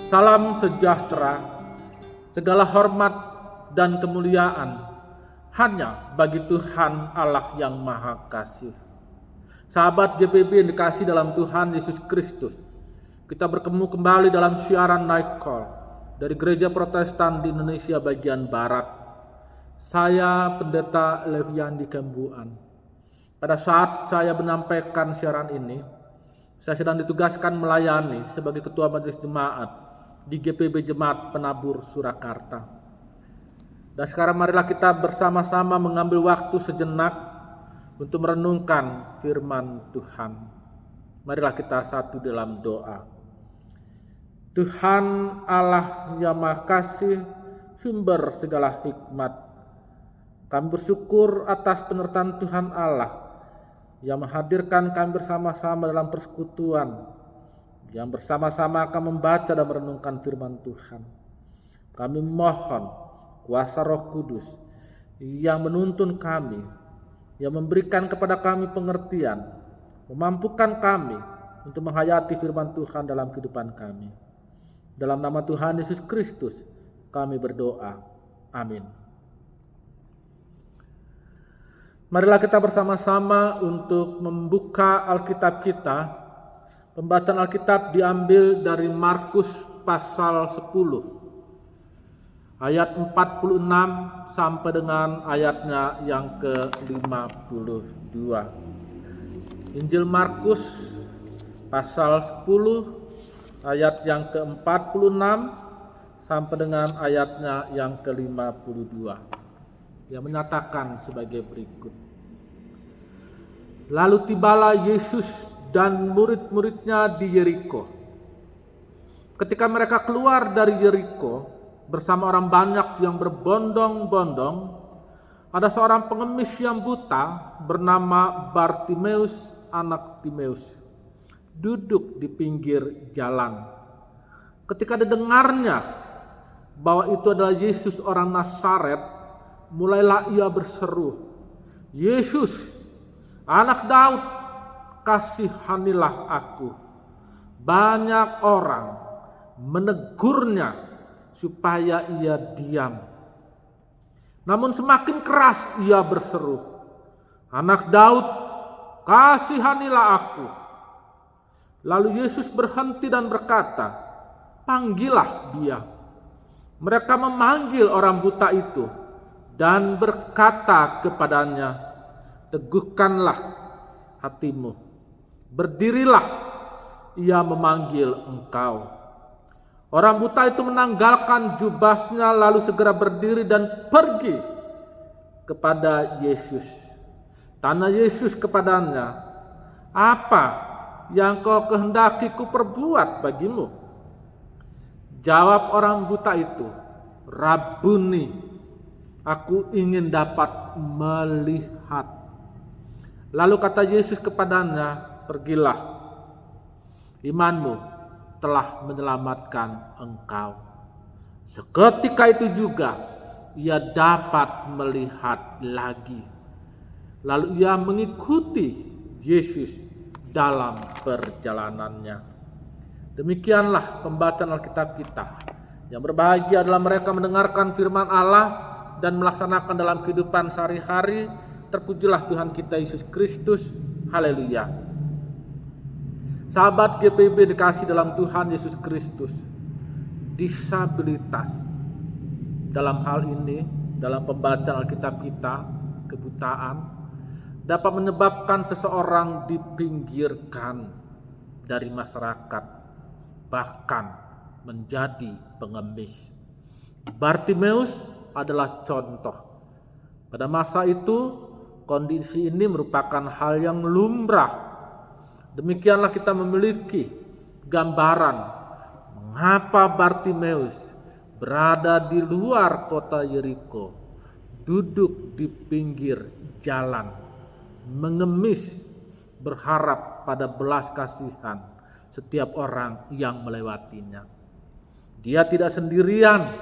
Salam sejahtera, segala hormat dan kemuliaan hanya bagi Tuhan Allah yang Maha Kasih. Sahabat GPB yang dikasih dalam Tuhan Yesus Kristus, kita bertemu kembali dalam siaran Night Call dari Gereja Protestan di Indonesia bagian Barat. Saya Pendeta Leviandi Kembuan. Pada saat saya menyampaikan siaran ini, saya sedang ditugaskan melayani sebagai Ketua Majelis Jemaat di GPB Jemaat Penabur Surakarta. Dan sekarang marilah kita bersama-sama mengambil waktu sejenak untuk merenungkan firman Tuhan. Marilah kita satu dalam doa. Tuhan Allah yang Maha Kasih, sumber segala hikmat, kami bersyukur atas penyertaan Tuhan Allah yang menghadirkan kami bersama-sama dalam persekutuan, yang bersama-sama akan membaca dan merenungkan firman Tuhan. Kami mohon kuasa Roh Kudus yang menuntun kami, yang memberikan kepada kami pengertian, memampukan kami untuk menghayati firman Tuhan dalam kehidupan kami. Dalam nama Tuhan Yesus Kristus kami berdoa. Amin. Marilah kita bersama-sama untuk membuka Alkitab kita. Pembacaan Alkitab diambil dari Markus pasal 10 ayat 46 sampai dengan ayatnya yang ke-52. Injil Markus pasal 10 ayat yang ke-46 sampai dengan ayatnya yang ke-52 yang menyatakan sebagai berikut. Lalu tibalah Yesus dan murid-muridnya di Yeriko. Ketika mereka keluar dari Yeriko bersama orang banyak yang berbondong-bondong, ada seorang pengemis yang buta bernama Bartimeus anak Timeus duduk di pinggir jalan. Ketika didengarnya bahwa itu adalah Yesus orang Nazaret, mulailah ia berseru, "Yesus, anak Daud, kasihanilah aku." Banyak orang menegurnya supaya ia diam. Namun semakin keras ia berseru, "Anak Daud, kasihanilah aku." Lalu Yesus berhenti dan berkata, "Panggillah dia." Mereka memanggil orang buta itu dan berkata kepadanya, "Teguhkanlah hatimu, berdirilah, ia memanggil engkau." Orang buta itu menanggalkan jubahnya lalu segera berdiri dan pergi kepada Yesus. Tanya Yesus kepadanya, "Apa yang kau kehendaki ku perbuat bagimu?" Jawab orang buta itu, "Rabuni, aku ingin dapat melihat." Lalu kata Yesus kepadanya, "Pergilah, imanmu telah menyelamatkan engkau." Seketika itu juga ia dapat melihat lagi. Lalu ia mengikuti Yesus dalam perjalanannya. Demikianlah pembacaan Alkitab kita. Yang berbahagia adalah mereka mendengarkan firman Allah dan melaksanakan dalam kehidupan sehari-hari. Terpujilah Tuhan kita Yesus Kristus. Haleluya. Sahabat GPB dikasih dalam Tuhan Yesus Kristus, disabilitas dalam hal ini, dalam pembacaan Alkitab kita, kebutaan, dapat menyebabkan seseorang dipinggirkan dari masyarakat, bahkan menjadi pengemis. Bartimeus adalah contoh. Pada masa itu, kondisi ini merupakan hal yang lumrah. Demikianlah kita memiliki gambaran mengapa Bartimeus berada di luar kota Yeriko, duduk di pinggir jalan, mengemis, berharap pada belas kasihan setiap orang yang melewatinya. Dia tidak sendirian,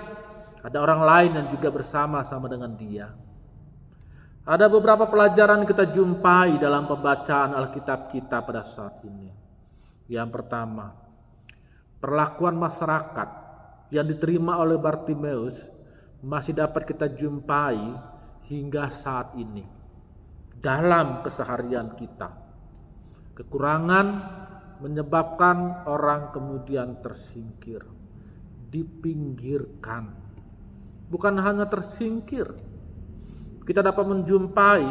ada orang lain yang juga bersama-sama dengan dia. Ada beberapa pelajaran kita jumpai dalam pembacaan Alkitab kita pada saat ini. Yang pertama, perlakuan masyarakat yang diterima oleh Bartimeus masih dapat kita jumpai hingga saat ini dalam keseharian kita. Kekurangan menyebabkan orang kemudian tersingkir, dipinggirkan. Bukan hanya tersingkir, kita dapat menjumpai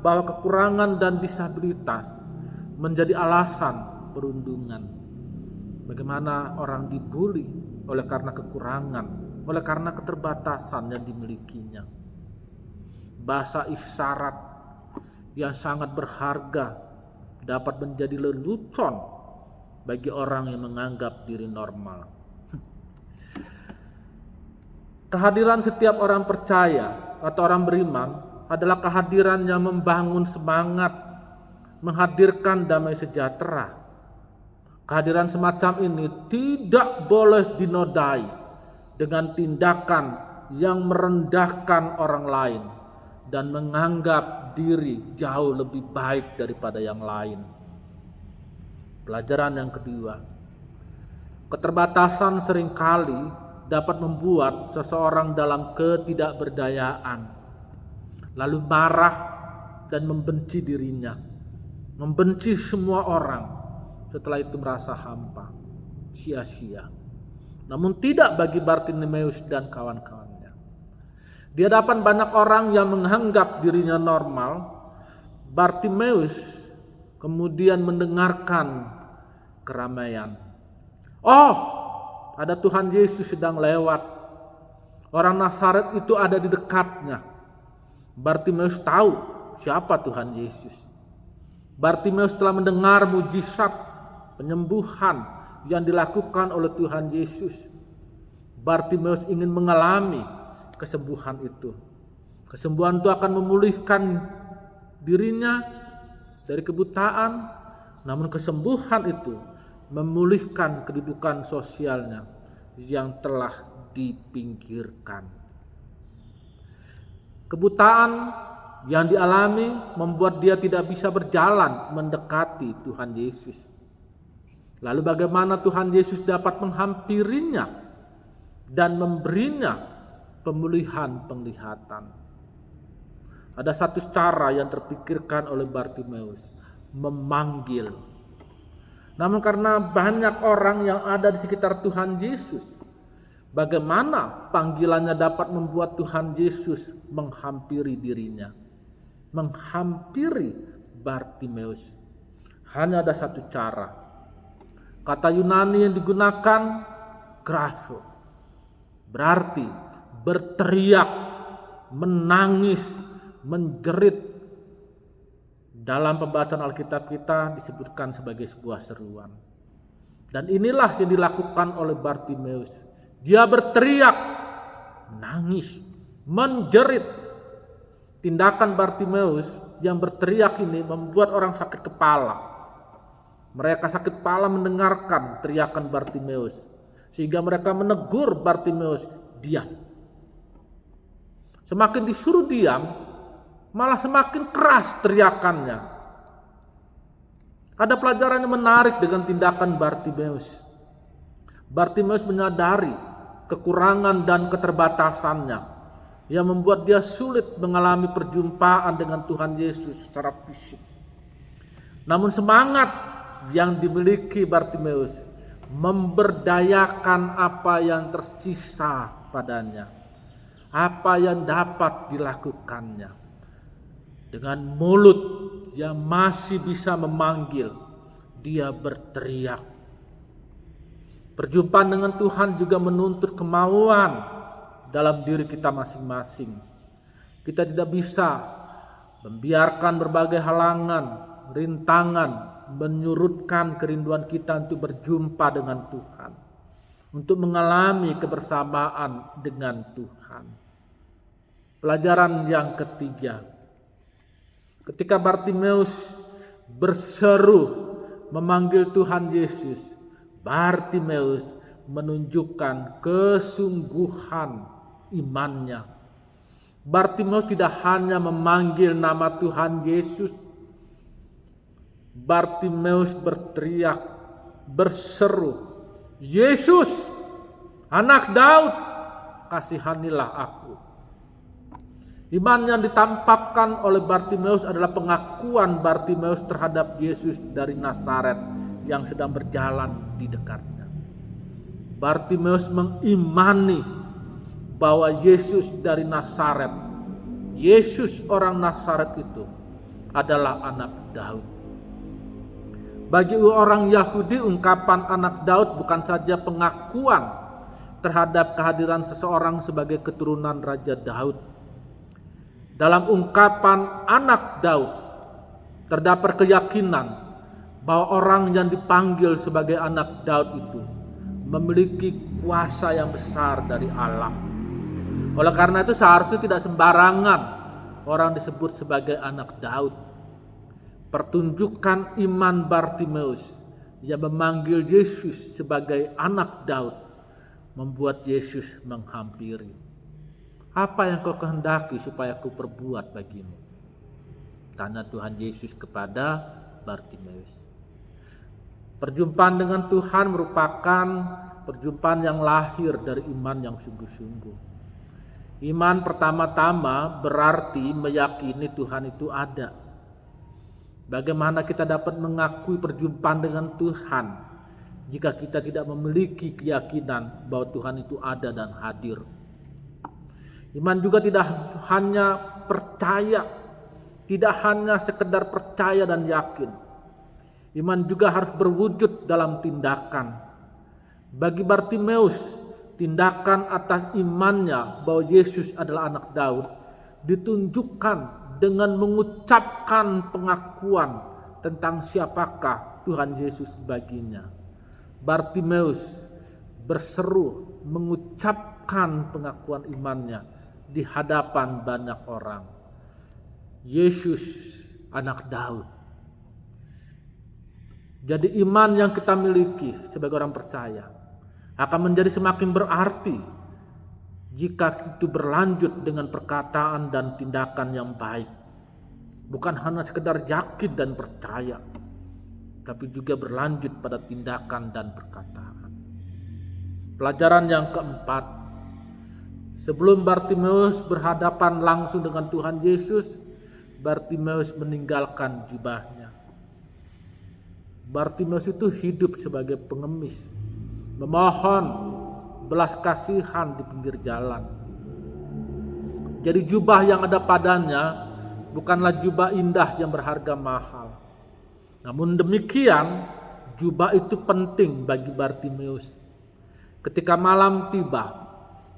bahwa kekurangan dan disabilitas menjadi alasan perundungan. Bagaimana orang dibuli oleh karena kekurangan, oleh karena keterbatasan yang dimilikinya. Bahasa isyarat yang sangat berharga dapat menjadi lelucon bagi orang yang menganggap diri normal. Kehadiran setiap orang percaya atau orang beriman adalah kehadiran yang membangun semangat, menghadirkan damai sejahtera. Kehadiran semacam ini tidak boleh dinodai dengan tindakan yang merendahkan orang lain dan menganggap diri jauh lebih baik daripada yang lain. Pelajaran yang kedua, keterbatasan seringkali dapat membuat seseorang dalam ketidakberdayaan, lalu marah dan membenci dirinya, membenci semua orang. Setelah itu merasa hampa, sia-sia. Namun tidak bagi Bartimeus dan kawan-kawannya. Di hadapan banyak orang yang menganggap dirinya normal, Bartimeus kemudian mendengarkan keramaian. Oh, ada Tuhan Yesus sedang lewat. Orang Nazaret itu ada di dekatnya. Bartimeus tahu siapa Tuhan Yesus. Bartimeus telah mendengar mujizat penyembuhan yang dilakukan oleh Tuhan Yesus. Bartimeus ingin mengalami kesembuhan itu. Kesembuhan itu akan memulihkan dirinya dari kebutaan, namun kesembuhan itu memulihkan kedudukan sosialnya yang telah dipinggirkan. Kebutaan yang dialami membuat dia tidak bisa berjalan mendekati Tuhan Yesus. Lalu bagaimana Tuhan Yesus dapat menghampirinya dan memberinya pemulihan penglihatan? Ada satu cara yang terpikirkan oleh Bartimeus, memanggil. Namun karena banyak orang yang ada di sekitar Tuhan Yesus, bagaimana panggilannya dapat membuat Tuhan Yesus menghampiri dirinya, menghampiri Bartimeus? Hanya ada satu cara. Kata Yunani yang digunakan kraso, berarti berteriak, menangis, menjerit. Dalam pembacaan Alkitab kita disebutkan sebagai sebuah seruan. Dan inilah yang dilakukan oleh Bartimeus. Dia berteriak, menangis, menjerit. Tindakan Bartimeus yang berteriak ini membuat orang sakit kepala. Mereka sakit kepala mendengarkan teriakan Bartimeus, sehingga mereka menegur Bartimeus, diam. Semakin disuruh diam, malah semakin keras teriakannya. Ada pelajaran yang menarik dengan tindakan Bartimeus. Bartimeus menyadari kekurangan dan keterbatasannya yang membuat dia sulit mengalami perjumpaan dengan Tuhan Yesus secara fisik. Namun semangat yang dimiliki Bartimeus memberdayakan apa yang tersisa padanya, apa yang dapat dilakukannya. Dengan mulut yang masih bisa memanggil, dia berteriak. Perjumpaan dengan Tuhan juga menuntut kemauan dalam diri kita masing-masing. Kita tidak bisa membiarkan berbagai halangan, rintangan menyurutkan kerinduan kita untuk berjumpa dengan Tuhan, untuk mengalami kebersamaan dengan Tuhan. Pelajaran yang ketiga, ketika Bartimeus berseru memanggil Tuhan Yesus, Bartimeus menunjukkan kesungguhan imannya. Bartimeus tidak hanya memanggil nama Tuhan Yesus, Bartimeus berteriak, berseru, Yesus, anak Daud, kasihanilah aku. Iman yang ditampakkan oleh Bartimeus adalah pengakuan Bartimeus terhadap Yesus dari Nazaret yang sedang berjalan di dekatnya. Bartimeus mengimani bahwa Yesus dari Nazaret, Yesus orang Nazaret itu adalah anak Daud. Bagi orang Yahudi, ungkapan anak Daud bukan saja pengakuan terhadap kehadiran seseorang sebagai keturunan Raja Daud. Dalam ungkapan anak Daud terdapat keyakinan bahwa orang yang dipanggil sebagai anak Daud itu memiliki kuasa yang besar dari Allah. Oleh karena itu seharusnya tidak sembarangan orang disebut sebagai anak Daud. Pertunjukan iman Bartimeus yang memanggil Yesus sebagai anak Daud membuat Yesus menghampiri. Apa yang kau kehendaki supaya aku perbuat bagimu? Tanya Tuhan Yesus kepada Bartimeus. Perjumpaan dengan Tuhan merupakan perjumpaan yang lahir dari iman yang sungguh-sungguh. Iman pertama-tama berarti meyakini Tuhan itu ada. Bagaimana kita dapat mengakui perjumpaan dengan Tuhan jika kita tidak memiliki keyakinan bahwa Tuhan itu ada dan hadir? Iman juga tidak hanya percaya, tidak hanya sekedar percaya dan yakin. Iman juga harus berwujud dalam tindakan. Bagi Bartimeus, tindakan atas imannya bahwa Yesus adalah anak Daud ditunjukkan dengan mengucapkan pengakuan tentang siapakah Tuhan Yesus baginya. Bartimeus berseru mengucapkan pengakuan imannya di hadapan banyak orang. Yesus anak Daud. Jadi iman yang kita miliki sebagai orang percaya akan menjadi semakin berarti jika itu berlanjut dengan perkataan dan tindakan yang baik. Bukan hanya sekedar yakin dan percaya, tapi juga berlanjut pada tindakan dan perkataan. Pelajaran yang keempat, sebelum Bartimeus berhadapan langsung dengan Tuhan Yesus, Bartimeus meninggalkan jubahnya. Bartimeus itu hidup sebagai pengemis, memohon belas kasihan di pinggir jalan. Jadi jubah yang ada padanya bukanlah jubah indah yang berharga mahal. Namun demikian, jubah itu penting bagi Bartimeus. Ketika malam tiba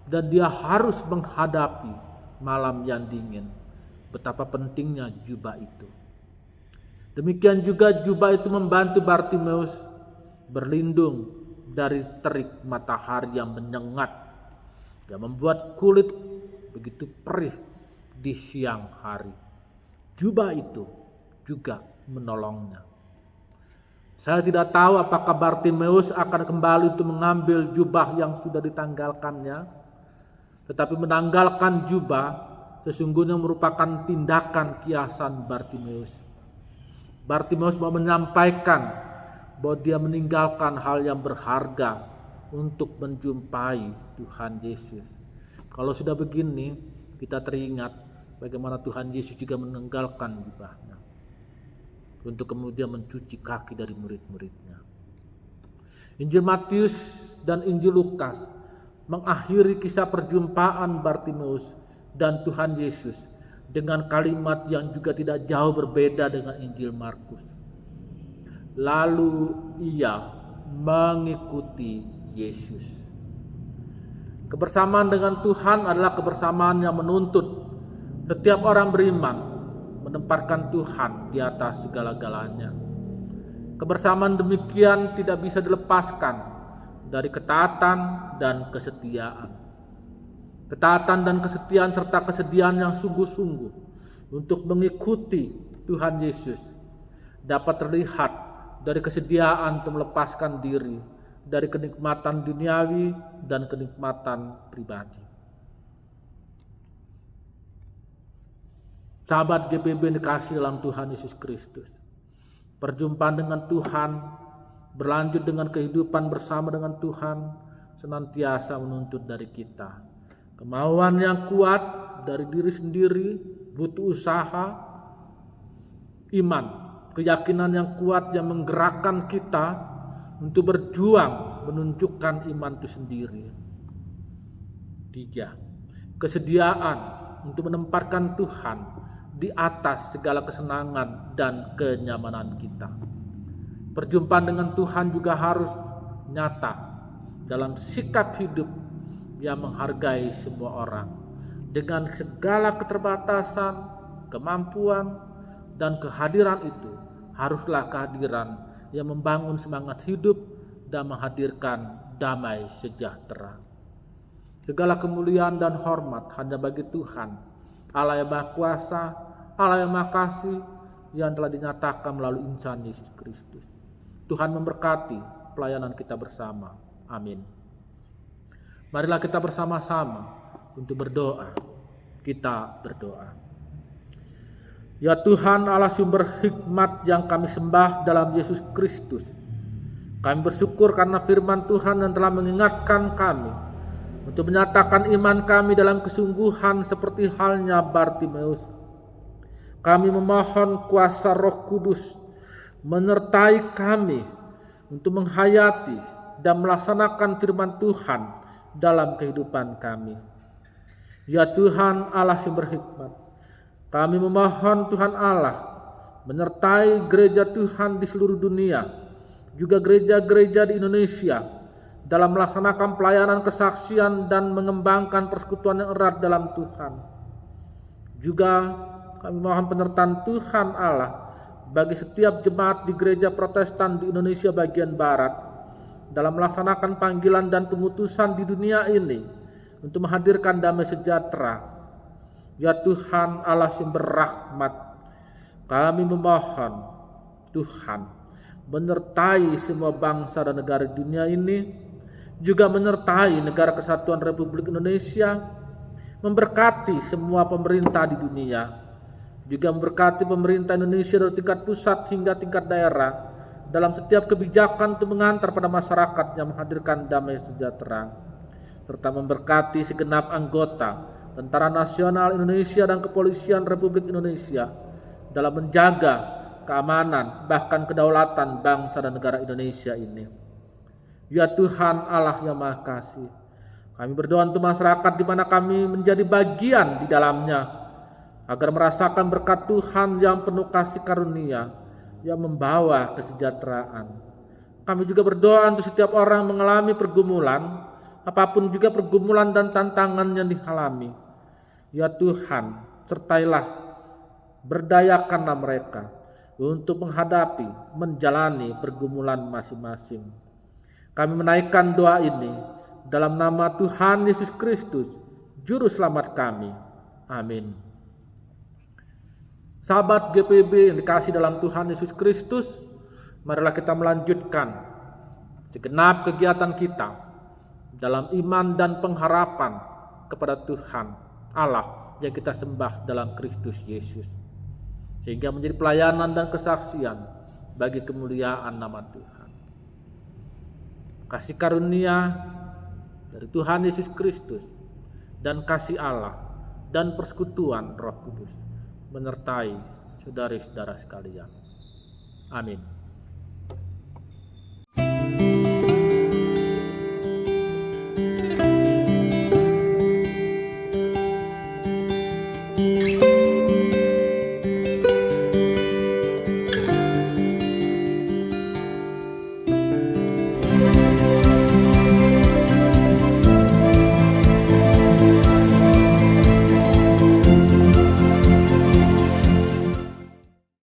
dan dia harus menghadapi malam yang dingin, betapa pentingnya jubah itu. Demikian juga jubah itu membantu Bartimeus berlindung dari terik matahari yang menyengat, yang membuat kulit begitu perih di siang hari. Jubah itu juga menolongnya. Saya tidak tahu apakah Bartimeus akan kembali untuk mengambil jubah yang sudah ditanggalkannya. Tetapi menanggalkan jubah sesungguhnya merupakan tindakan kiasan Bartimeus. Bartimeus mau menyampaikan bahwa dia meninggalkan hal yang berharga untuk menjumpai Tuhan Yesus. Kalau sudah begini, kita teringat bagaimana Tuhan Yesus juga meninggalkan jubahnya untuk kemudian mencuci kaki dari murid-muridnya. Injil Matius dan Injil Lukas mengakhiri kisah perjumpaan Bartimeus dan Tuhan Yesus dengan kalimat yang juga tidak jauh berbeda dengan Injil Markus. Lalu ia mengikuti Yesus. Kebersamaan dengan Tuhan adalah kebersamaan yang menuntut setiap orang beriman menempatkan Tuhan di atas segala-galanya. Kebersamaan demikian tidak bisa dilepaskan dari ketaatan dan kesetiaan. Ketaatan dan kesetiaan serta kesediaan yang sungguh-sungguh untuk mengikuti Tuhan Yesus dapat terlihat dari kesediaan untuk melepaskan diri dari kenikmatan duniawi dan kenikmatan pribadi. Sahabat GPB yang dikasihi dalam Tuhan Yesus Kristus, perjumpaan dengan Tuhan berlanjut dengan kehidupan bersama dengan Tuhan, senantiasa menuntut dari kita kemauan yang kuat dari diri sendiri, butuh usaha, iman, keyakinan yang kuat yang menggerakkan kita untuk berjuang menunjukkan iman itu sendiri. 3. Kesediaan untuk menempatkan Tuhan di atas segala kesenangan dan kenyamanan kita. Perjumpaan dengan Tuhan juga harus nyata dalam sikap hidup yang menghargai semua orang dengan segala keterbatasan, kemampuan, dan kehadiran itu haruslah kehadiran yang membangun semangat hidup dan menghadirkan damai sejahtera. Segala kemuliaan dan hormat hanya bagi Tuhan, Allah yang Maha Kuasa, Allah yang Maha Kasih, yang telah dinyatakan melalui insan Yesus Kristus. Tuhan memberkati pelayanan kita bersama. Amin. Marilah kita bersama-sama untuk berdoa. Kita berdoa. Ya Tuhan Allah sumber hikmat yang kami sembah dalam Yesus Kristus. Kami bersyukur karena firman Tuhan yang telah mengingatkan kami untuk menyatakan iman kami dalam kesungguhan seperti halnya Bartimeus. Kami memohon kuasa Roh Kudus menyertai kami untuk menghayati dan melaksanakan firman Tuhan dalam kehidupan kami. Ya Tuhan Allah sumber hikmat, kami memohon Tuhan Allah menyertai gereja Tuhan di seluruh dunia, juga gereja-gereja di Indonesia dalam melaksanakan pelayanan kesaksian dan mengembangkan persekutuan yang erat dalam Tuhan. Juga kami mohon penyertaan Tuhan Allah bagi setiap jemaat di gereja Protestan di Indonesia bagian Barat dalam melaksanakan panggilan dan pengutusan di dunia ini untuk menghadirkan damai sejahtera. Ya Tuhan Allah sumber rahmat, kami memohon Tuhan menyertai semua bangsa dan negara di dunia ini, juga menyertai Negara Kesatuan Republik Indonesia, memberkati semua pemerintah di dunia, juga memberkati pemerintah Indonesia dari tingkat pusat hingga tingkat daerah dalam setiap kebijakan untuk mengantar pada masyarakat yang menghadirkan damai sejahtera, serta memberkati segenap anggota Tentara Nasional Indonesia dan Kepolisian Republik Indonesia dalam menjaga keamanan bahkan kedaulatan bangsa dan negara Indonesia ini. Ya Tuhan Allah yang Maha Kasih, kami berdoa untuk masyarakat di mana kami menjadi bagian di dalamnya, agar merasakan berkat Tuhan yang penuh kasih karunia yang membawa kesejahteraan. Kami juga berdoa untuk setiap orang mengalami pergumulan, apapun juga pergumulan dan tantangan yang dialami. Ya Tuhan, sertailah, berdayakanlah mereka untuk menghadapi, menjalani pergumulan masing-masing. Kami menaikkan doa ini dalam nama Tuhan Yesus Kristus, Juru Selamat kami. Amin. Sahabat GPB yang dikasihi dalam Tuhan Yesus Kristus, marilah kita melanjutkan segenap kegiatan kita dalam iman dan pengharapan kepada Tuhan Allah yang kita sembah dalam Kristus Yesus, sehingga menjadi pelayanan dan kesaksian bagi kemuliaan nama Tuhan. Kasih karunia dari Tuhan Yesus Kristus dan kasih Allah dan persekutuan Roh Kudus menyertai saudara-saudara sekalian. Amin.